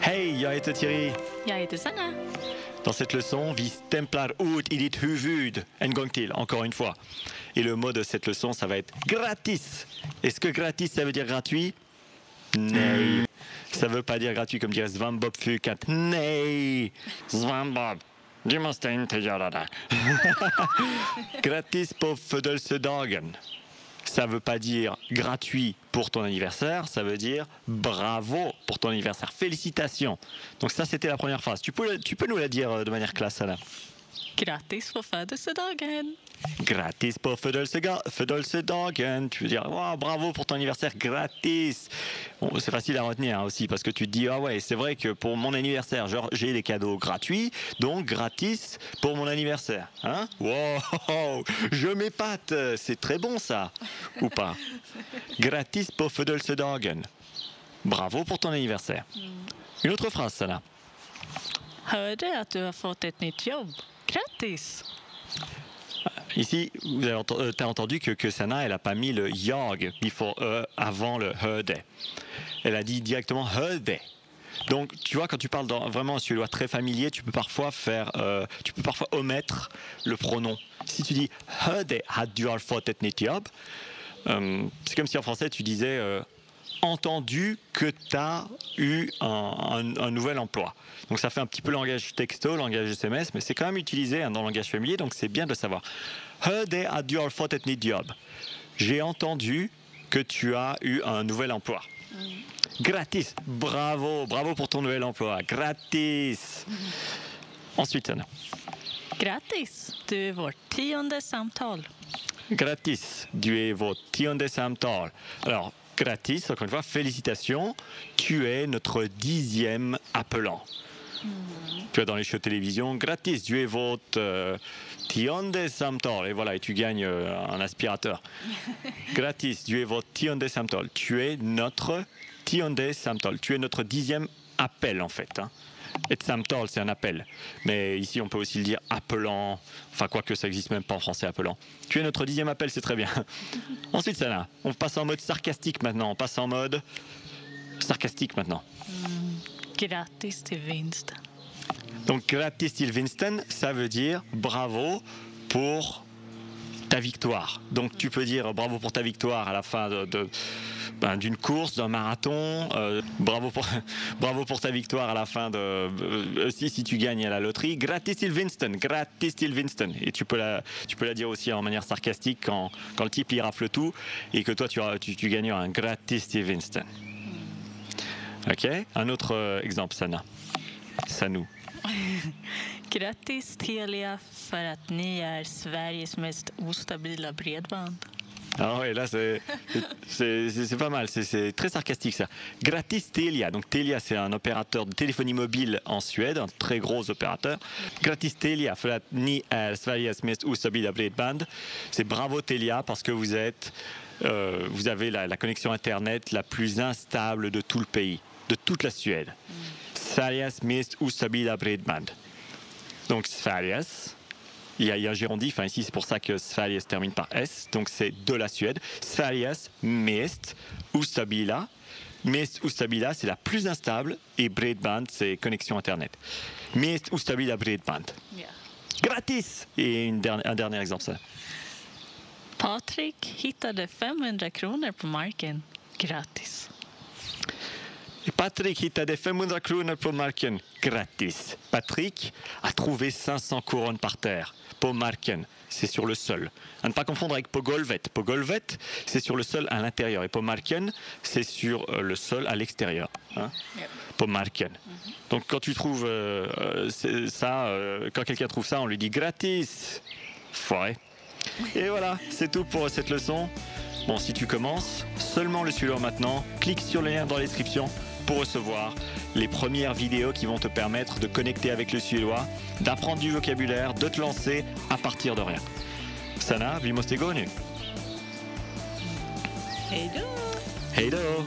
Hej, jag heter Thierry. Jag heter Sanna. Dans cette leçon, vi stämplar ut i ditt huvud. En gång till, encore une fois. Et le mot de cette leçon, ça va être gratis. Est-ce que gratis, ça veut dire gratuit? Nej. Ça veut pas dire gratuit comme dirait Svanbob Fukat. Nej. Svanbob, du måste inte göra det. Gratis på födelsedagen. Ça veut pas dire gratuit pour ton anniversaire, ça veut dire bravo pour ton anniversaire, félicitations. Donc ça, c'était la première phrase. Tu peux nous la dire de manière classe, Anna? Grattis på födelsedagen. Gratis på födelsedagen. Tu veux dire wow, bravo pour ton anniversaire, gratis. Bon, c'est facile à retenir aussi parce que tu te dis ah ouais, c'est vrai que pour mon anniversaire, genre, j'ai des cadeaux gratuits, donc gratis pour mon anniversaire. Hein? Wow, je m'épate, c'est très bon ça, ou pas? Gratis på födelsedagen. Bravo pour ton anniversaire. Une autre phrase, Sanna. Hörde att du har fått ett nytt jobb. Grattis! Ici, tu as entendu que Sanna, elle n'a pas mis le jag avant le hörde. Elle a dit directement hörde. Donc, tu vois, quand tu parles vraiment un suédois très familier, tu peux parfois omettre le pronom. Si tu dis hörde att du har fått ett nytt jobb, c'est comme si en français tu disais entendu que tu as eu un nouvel emploi. Donc ça fait un petit peu langage texto, langage SMS, mais c'est quand même utilisé dans le langage familier, donc c'est bien de savoir. Hörde att du har fått ett nytt jobb. J'ai entendu que tu as eu un nouvel emploi. Gratis, bravo, bravo pour ton nouvel emploi, gratis. Ensuite, Anna. Grattis, du är vårt 10:e samtal. Gratis, du es vårt 10:e samtal. Alors, gratis, encore une fois, félicitations, tu es notre 10e appelant. Tu vois, dans les shows de télévision, gratis, du es votre 10:e samtal. Et voilà, et tu gagnes un aspirateur. Gratis, du es votre 10:e samtal. Tu es notre 10:e samtal. Tu es notre 10e appel, en fait. Hein. Et samtal, c'est un appel. Mais ici, on peut aussi le dire appelant. Enfin, quoique ça n'existe même pas en français, appelant. Tu es notre 10e appel, c'est très bien. Ensuite, Sanna, on passe en mode sarcastique maintenant. On passe en mode sarcastique maintenant. Grattis till vinsten. Donc, gratis till vinsten, ça veut dire bravo pour ta victoire. Donc, tu peux dire bravo pour ta victoire à la fin d'une course, d'un marathon. Bravo pour ta victoire à la fin si tu gagnes à la loterie. Gratis till vinsten, gratis till vinsten. Et tu peux la dire aussi en manière sarcastique quand le type il rafle tout et que toi tu gagnes un gratis till vinsten. Ok. Un autre exemple, Sanna. Sanou. Grattis Telia för att ni är Sveriges mest ostabila bredband. Ah ouais, là c'est pas mal, c'est très sarcastique ça. Gratis Telia, donc Telia c'est un opérateur de téléphonie mobile en Suède, un très gros opérateur. Gratis Telia för att ni är Sveriges mest ostabila bredband. C'est bravo Telia parce que vous avez la connexion internet la plus instable de tout le pays, de toute la Suède. Sveriges mest ostabila bredband. Donc Sveriges. Il y a un gérondif, ici c'est pour ça que Sverige se termine par S, donc c'est de la Suède. Sveriges mest ostabila. Mest ostabila, c'est la plus instable, et bredband, c'est connexion Internet. Mest ostabila bredband. Yeah. Gratis! Et un dernier exemple, ça. Patrik hittade 500 kronor på marken. Grattis. Patrick hittade 500 kronor på marken. Gratis. Patrick a trouvé 500 couronnes par terre. På marken, c'est sur le sol. À ne pas confondre avec på golvet. På golvet, c'est sur le sol à l'intérieur. Et på marken, c'est sur le sol à l'extérieur. Hein? Yep. På marken. Donc quand tu trouves quand quelqu'un trouve ça, on lui dit gratis. Foiré. Et voilà, c'est tout pour cette leçon. Bon, si tu commences, seulement le suédois maintenant, clique sur le lien dans la description pour recevoir les premières vidéos qui vont te permettre de connecter avec le suédois, d'apprendre du vocabulaire, de te lancer à partir de rien. Sanna, vi måste gå nu. Hej då! Hej då!